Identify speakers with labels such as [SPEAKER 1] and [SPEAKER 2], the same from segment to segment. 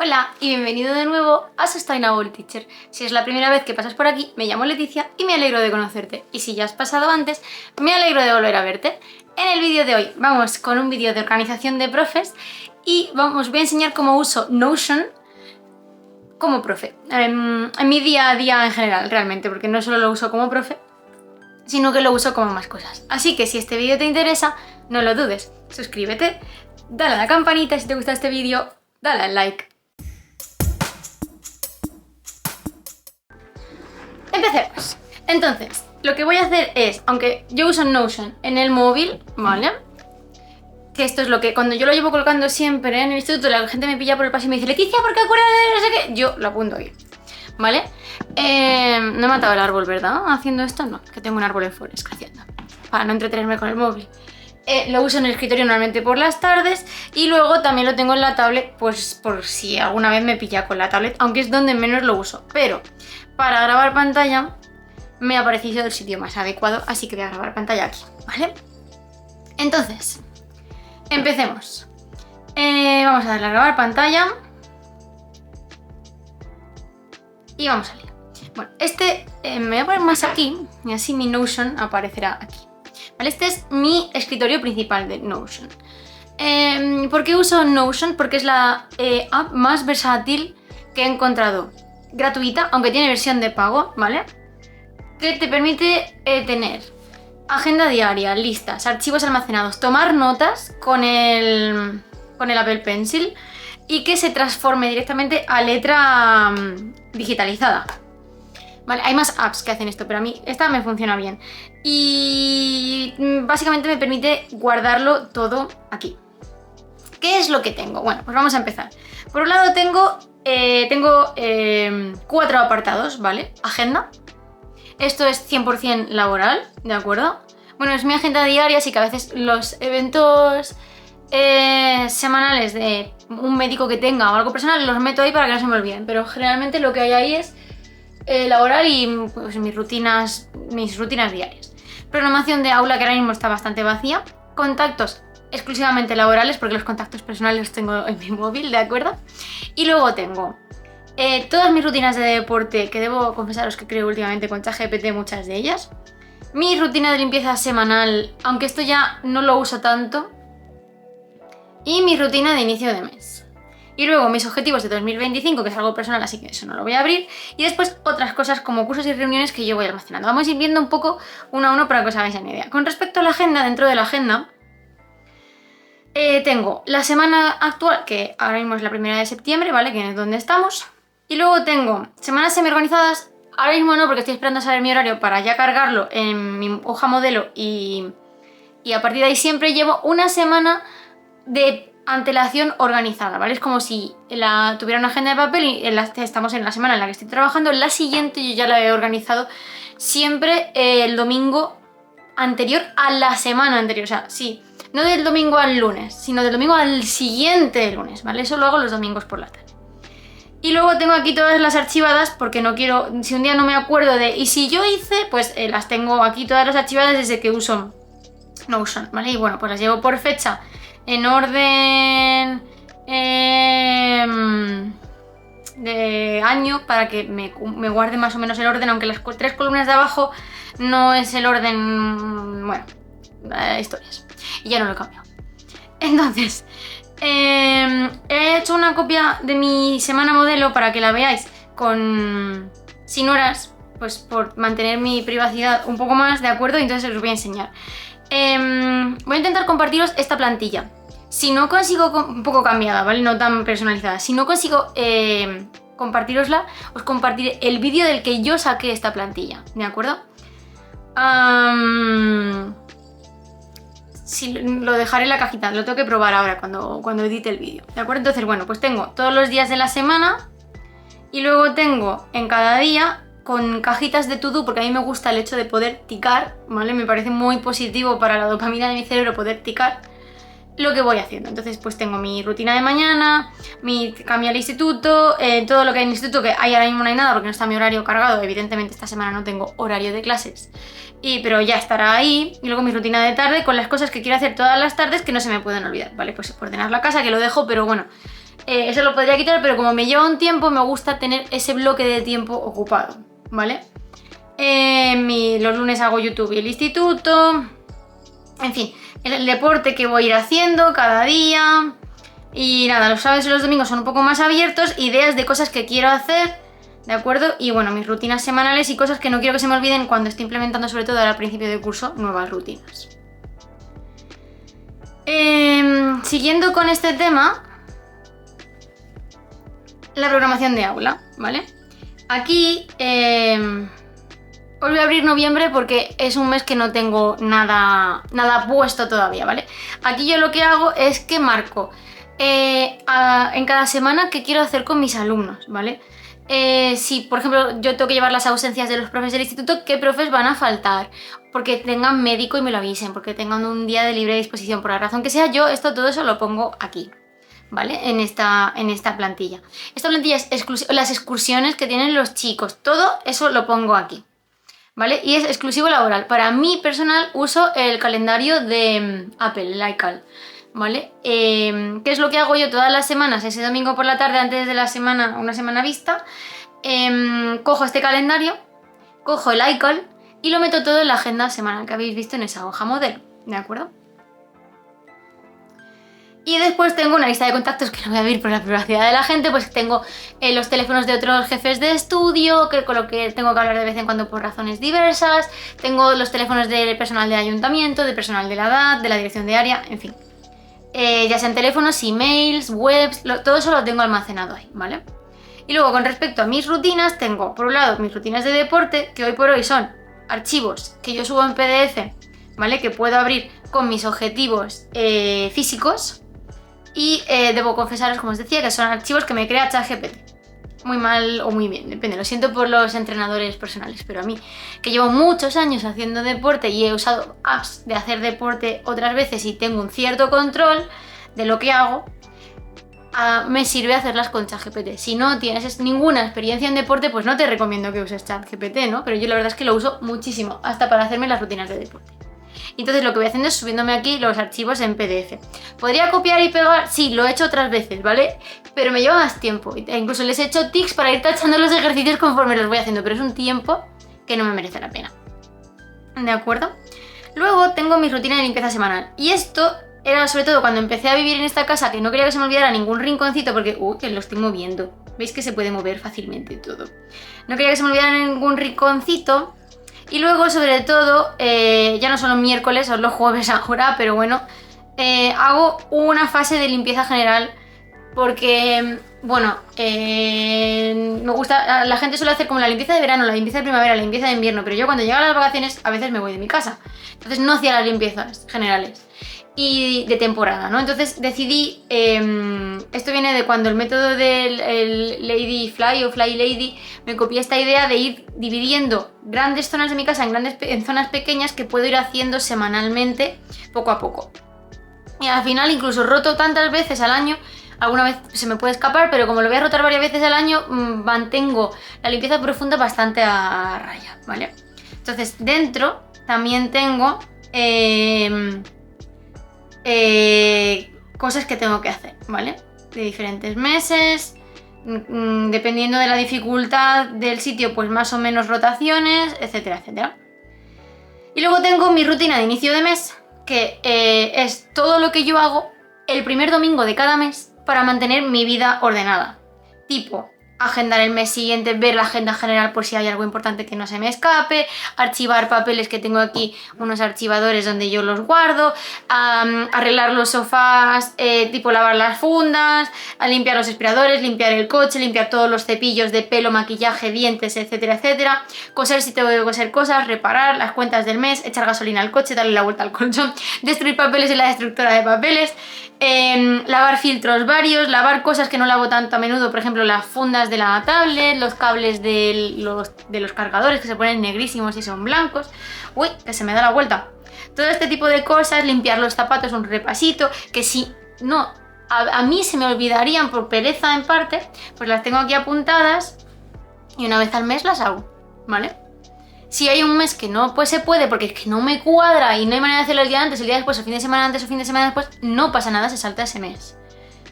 [SPEAKER 1] Hola y bienvenido de nuevo a Sustainable Teacher. Si es la primera vez que pasas por aquí, me llamo Leticia y me alegro de conocerte. Y si ya has pasado antes, me alegro de volver a verte. En el vídeo de hoy vamos con un vídeo de organización de profes y os voy a enseñar cómo uso Notion como profe. En mi día a día en general, realmente, porque no solo lo uso como profe, sino que lo uso como más cosas. Así que si este vídeo te interesa, no lo dudes. Suscríbete, dale a la campanita y si te gusta este vídeo, dale al like. Empecemos. Entonces, lo que voy a hacer es, aunque yo uso Notion en el móvil, ¿vale? Que esto es lo que, cuando yo lo llevo colgando siempre en el instituto, la gente me pilla por el paso y me dice Leticia, ¿por qué acuerdas de no sé qué? Yo lo apunto ahí, ¿vale? No he matado el árbol, ¿verdad? Haciendo esto, no, que tengo un árbol en Forest creciendo, para no entretenerme con el móvil. Lo uso en el escritorio normalmente por las tardes y luego también lo tengo en la tablet, pues por si alguna vez me pilla con la tablet, aunque es donde menos lo uso. Pero para grabar pantalla me ha parecido el sitio más adecuado, así que voy a grabar pantalla aquí, ¿vale? Entonces, empecemos. Vamos a darle a grabar pantalla y vamos a leer. Bueno, me voy a poner más aquí y así mi Notion aparecerá aquí. ¿Vale? Este es mi escritorio principal de Notion. ¿Por qué uso Notion? Porque es la app más versátil que he encontrado. Gratuita, aunque tiene versión de pago, ¿vale? Que te permite tener agenda diaria, listas, archivos almacenados, tomar notas con el Apple Pencil y que se transforme directamente a letra digitalizada. Vale, hay más apps que hacen esto, pero a mí esta me funciona bien. Y básicamente me permite guardarlo todo aquí. ¿Qué es lo que tengo? Bueno, pues vamos a empezar. Por un lado tengo 4 apartados, ¿vale? Agenda. Esto es 100% laboral, ¿de acuerdo? Bueno, es mi agenda diaria, así que a veces los eventos semanales de un médico que tenga o algo personal los meto ahí para que no se me olviden. Pero generalmente lo que hay ahí es laboral y pues, mis rutinas diarias. Programación de aula que ahora mismo está bastante vacía. Contactos exclusivamente laborales porque los contactos personales los tengo en mi móvil, ¿de acuerdo? Y luego tengo todas mis rutinas de deporte que debo confesaros que creo últimamente con ChatGPT muchas de ellas. Mi rutina de limpieza semanal, aunque esto ya no lo uso tanto. Y mi rutina de inicio de mes. Y luego mis objetivos de 2025, que es algo personal, así que eso no lo voy a abrir. Y después otras cosas como cursos y reuniones que yo voy almacenando. Vamos a ir viendo un poco uno a uno para que os hagáis una idea. Con respecto a la agenda, dentro de la agenda, tengo la semana actual, que ahora mismo es la 1 de septiembre, ¿vale? Que es donde estamos. Y luego tengo semanas semi-organizadas. Ahora mismo no, porque estoy esperando a saber mi horario para ya cargarlo en mi hoja modelo y a partir de ahí siempre llevo una semana de antelación organizada, ¿vale? Es como si tuviera una agenda de papel y estamos en la semana en la que estoy trabajando, la siguiente yo ya la he organizado siempre el domingo anterior a la semana anterior, o sea, sí, no del domingo al lunes, sino del domingo al siguiente lunes, ¿vale? Eso lo hago los domingos por la tarde. Y luego tengo aquí todas las archivadas porque no quiero, si un día no me acuerdo y si yo hice, pues las tengo aquí todas las archivadas desde que uso Notion, ¿vale? Y bueno, pues las llevo por fecha en orden de año para que me guarde más o menos el orden, aunque las 3 columnas de abajo no es el orden, bueno, historias. Y ya no lo he cambiado. Entonces, he hecho una copia de mi semana modelo para que la veáis sin horas, pues por mantener mi privacidad un poco más, ¿de acuerdo? Entonces os voy a enseñar. Voy a intentar compartiros esta plantilla. Si no consigo, un poco cambiada, ¿vale? No tan personalizada. Si no consigo compartirosla, os compartiré el vídeo del que yo saqué esta plantilla, ¿de acuerdo? Sí, lo dejaré en la cajita, lo tengo que probar ahora cuando edite el vídeo, ¿de acuerdo? Entonces, bueno, pues tengo todos los días de la semana y luego tengo en cada día con cajitas de to-do, porque a mí me gusta el hecho de poder ticar, ¿vale? Me parece muy positivo para la dopamina de mi cerebro poder ticar lo que voy haciendo. Entonces pues tengo mi rutina de mañana, mi cambio al instituto, todo lo que hay en el instituto, que ahora mismo no hay nada porque no está mi horario cargado, evidentemente esta semana no tengo horario de clases, pero ya estará ahí. Y luego mi rutina de tarde con las cosas que quiero hacer todas las tardes que no se me pueden olvidar, ¿vale? Pues ordenar la casa, que lo dejo, pero bueno, eso lo podría quitar, pero como me lleva un tiempo, me gusta tener ese bloque de tiempo ocupado, ¿vale? Los lunes hago YouTube y el instituto, en fin, el deporte que voy a ir haciendo cada día. Y nada, los sábados y los domingos son un poco más abiertos, ideas de cosas que quiero hacer, ¿de acuerdo? Y bueno, mis rutinas semanales y cosas que no quiero que se me olviden cuando estoy implementando, sobre todo al principio del curso, nuevas rutinas. Siguiendo con este tema, la programación de aula, ¿vale? Aquí os voy a abrir noviembre porque es un mes que no tengo nada puesto todavía, ¿vale? Aquí yo lo que hago es que marco en cada semana qué quiero hacer con mis alumnos, ¿vale? Si, por ejemplo, yo tengo que llevar las ausencias de los profes del instituto, ¿qué profes van a faltar? Porque tengan médico y me lo avisen, porque tengan un día de libre disposición, por la razón que sea, yo todo eso lo pongo aquí, ¿vale? En esta plantilla. Esta plantilla es exclusiva, las excursiones que tienen los chicos, todo eso lo pongo aquí, ¿vale? Y es exclusivo laboral. Para mí personal uso el calendario de Apple, el iCal, ¿vale? ¿Qué es lo que hago yo todas las semanas? Ese domingo por la tarde, antes de la semana, una semana vista, cojo este calendario, cojo el iCal y lo meto todo en la agenda semanal que habéis visto en esa hoja modelo, ¿de acuerdo? Y después tengo una lista de contactos que no voy a abrir por la privacidad de la gente, pues tengo los teléfonos de otros jefes de estudio, con lo que tengo que hablar de vez en cuando por razones diversas, tengo los teléfonos del personal del ayuntamiento, del personal de la DAD, de la dirección de área, en fin. Ya sean teléfonos, emails, webs, todo eso lo tengo almacenado ahí, ¿vale? Y luego con respecto a mis rutinas, tengo por un lado mis rutinas de deporte, que hoy por hoy son archivos que yo subo en PDF, ¿vale? Que puedo abrir con mis objetivos físicos. Y debo confesaros, como os decía, que son archivos que me crea ChatGPT. Muy mal o muy bien, depende. Lo siento por los entrenadores personales, pero a mí, que llevo muchos años haciendo deporte y he usado apps de hacer deporte otras veces y tengo un cierto control de lo que hago, me sirve hacerlas con ChatGPT. Si no tienes ninguna experiencia en deporte, pues no te recomiendo que uses ChatGPT, ¿no? Pero yo la verdad es que lo uso muchísimo, hasta para hacerme las rutinas de deporte. Entonces lo que voy haciendo es subiéndome aquí los archivos en PDF. ¿Podría copiar y pegar? Sí, lo he hecho otras veces, ¿vale? Pero me lleva más tiempo. Incluso les he hecho tics para ir tachando los ejercicios conforme los voy haciendo, pero es un tiempo que no me merece la pena. ¿De acuerdo? Luego tengo mi rutina de limpieza semanal. Y esto era sobre todo cuando empecé a vivir en esta casa, que no quería que se me olvidara ningún rinconcito, porque, que lo estoy moviendo. ¿Veis que se puede mover fácilmente todo? No quería que se me olvidara ningún rinconcito. Y luego, sobre todo, ya no solo miércoles, son los jueves ahora, pero bueno, hago una fase de limpieza general porque, bueno, me gusta, la gente suele hacer como la limpieza de verano, la limpieza de primavera, la limpieza de invierno, pero yo cuando llegan las vacaciones a veces me voy de mi casa, entonces no hacía las limpiezas generales y de temporada, ¿no? Entonces decidí, esto viene de cuando el método del Lady Fly o Fly Lady, me copié esta idea de ir dividiendo grandes zonas de mi casa en zonas pequeñas que puedo ir haciendo semanalmente, poco a poco. Y al final incluso roto tantas veces al año, alguna vez se me puede escapar, pero como lo voy a rotar varias veces al año, mantengo la limpieza profunda bastante a raya, ¿vale? Entonces dentro también tengo cosas que tengo que hacer, ¿vale? De diferentes meses, dependiendo de la dificultad del sitio, pues más o menos rotaciones, etcétera, etcétera. Y luego tengo mi rutina de inicio de mes, que es todo lo que yo hago el primer domingo de cada mes para mantener mi vida ordenada. Tipo, agendar el mes siguiente, ver la agenda general por si hay algo importante que no se me escape, archivar papeles que tengo aquí, unos archivadores donde yo los guardo, arreglar los sofás, tipo lavar las fundas, limpiar los aspiradores, limpiar el coche, limpiar todos los cepillos de pelo, maquillaje, dientes, etcétera, etcétera, coser si tengo que coser cosas, reparar las cuentas del mes, echar gasolina al coche, darle la vuelta al colchón, destruir papeles en la destructora de papeles, lavar filtros varios, lavar cosas que no lavo tanto a menudo, por ejemplo las fundas de la tablet, los cables de los cargadores que se ponen negrísimos y son blancos. Uy, que se me da la vuelta. Todo este tipo de cosas, limpiar los zapatos, un repasito, que si no, a mí se me olvidarían por pereza en parte, pues las tengo aquí apuntadas y una vez al mes las hago, ¿vale? Si hay un mes que no pues se puede porque es que no me cuadra y no hay manera de hacerlo el día antes, el día después, el fin de semana antes o fin de semana después, no pasa nada, se salta ese mes,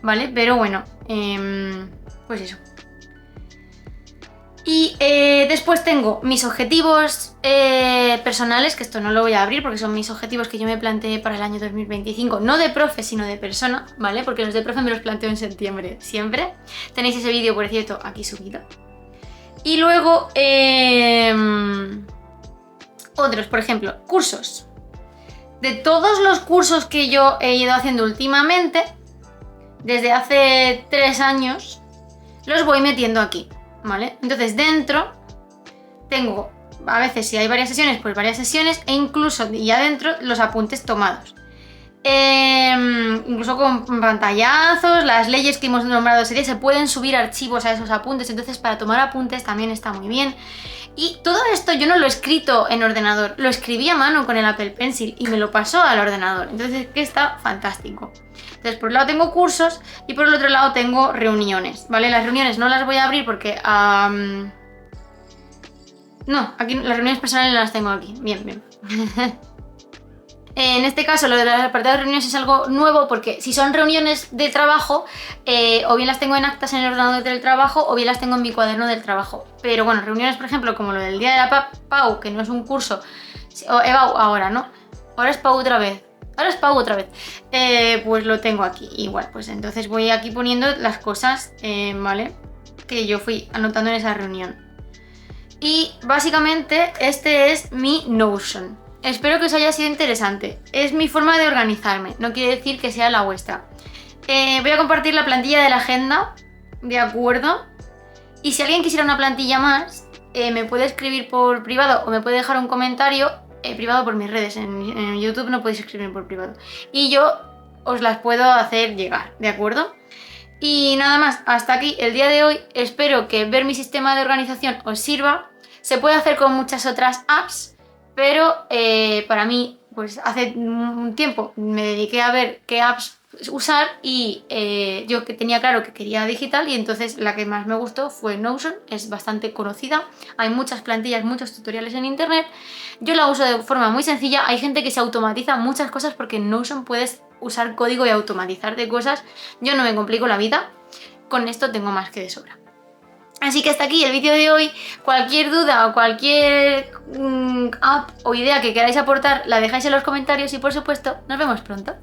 [SPEAKER 1] ¿vale? Pero bueno, pues eso. Y después tengo mis objetivos personales, que esto no lo voy a abrir porque son mis objetivos que yo me planteé para el año 2025, no de profe, sino de persona, ¿vale? Porque los de profe me los planteo en septiembre, siempre. Tenéis ese vídeo, por cierto, aquí subido. Y luego, otros, por ejemplo, cursos. De todos los cursos que yo he ido haciendo últimamente, desde hace 3 años, los voy metiendo aquí, ¿vale? Entonces dentro tengo, a veces si hay varias sesiones, pues varias sesiones, e incluso y adentro los apuntes tomados. Incluso con pantallazos, las leyes que hemos nombrado ese día, se pueden subir archivos a esos apuntes, entonces para tomar apuntes también está muy bien. Y todo esto yo no lo he escrito en ordenador, lo escribí a mano con el Apple Pencil y me lo pasó al ordenador, entonces que está fantástico. Entonces por un lado tengo cursos y por el otro lado tengo reuniones, ¿vale? Las reuniones no las voy a abrir porque... no, aquí las reuniones personales las tengo aquí, bien. En este caso lo de las apartados de reuniones es algo nuevo porque si son reuniones de trabajo, o bien las tengo en actas en el ordenador del trabajo o bien las tengo en mi cuaderno del trabajo. Pero bueno, reuniones por ejemplo como lo del día de la PAU, que no es un curso, o EBAU ahora, ¿no? Ahora es PAU otra vez. Pues lo tengo aquí igual, pues entonces voy aquí poniendo las cosas, ¿vale? Que yo fui anotando en esa reunión. Y básicamente este es mi Notion. Espero que os haya sido interesante. Es mi forma de organizarme, no quiere decir que sea la vuestra. Voy a compartir la plantilla de la agenda, ¿de acuerdo? Y si alguien quisiera una plantilla más, me puede escribir por privado o me puede dejar un comentario privado por mis redes. En YouTube no podéis escribir por privado. Y yo os las puedo hacer llegar, ¿de acuerdo? Y nada más, hasta aquí el día de hoy. Espero que ver mi sistema de organización os sirva. Se puede hacer con muchas otras apps, pero para mí, pues hace un tiempo me dediqué a ver qué apps usar y yo que tenía claro que quería digital y entonces la que más me gustó fue Notion, es bastante conocida, hay muchas plantillas, muchos tutoriales en internet, yo la uso de forma muy sencilla, hay gente que se automatiza muchas cosas porque en Notion puedes usar código y automatizarte cosas, yo no me complico la vida, con esto tengo más que de sobra. Así que hasta aquí el vídeo de hoy. Cualquier duda o cualquier app o idea que queráis aportar la dejáis en los comentarios y por supuesto nos vemos pronto.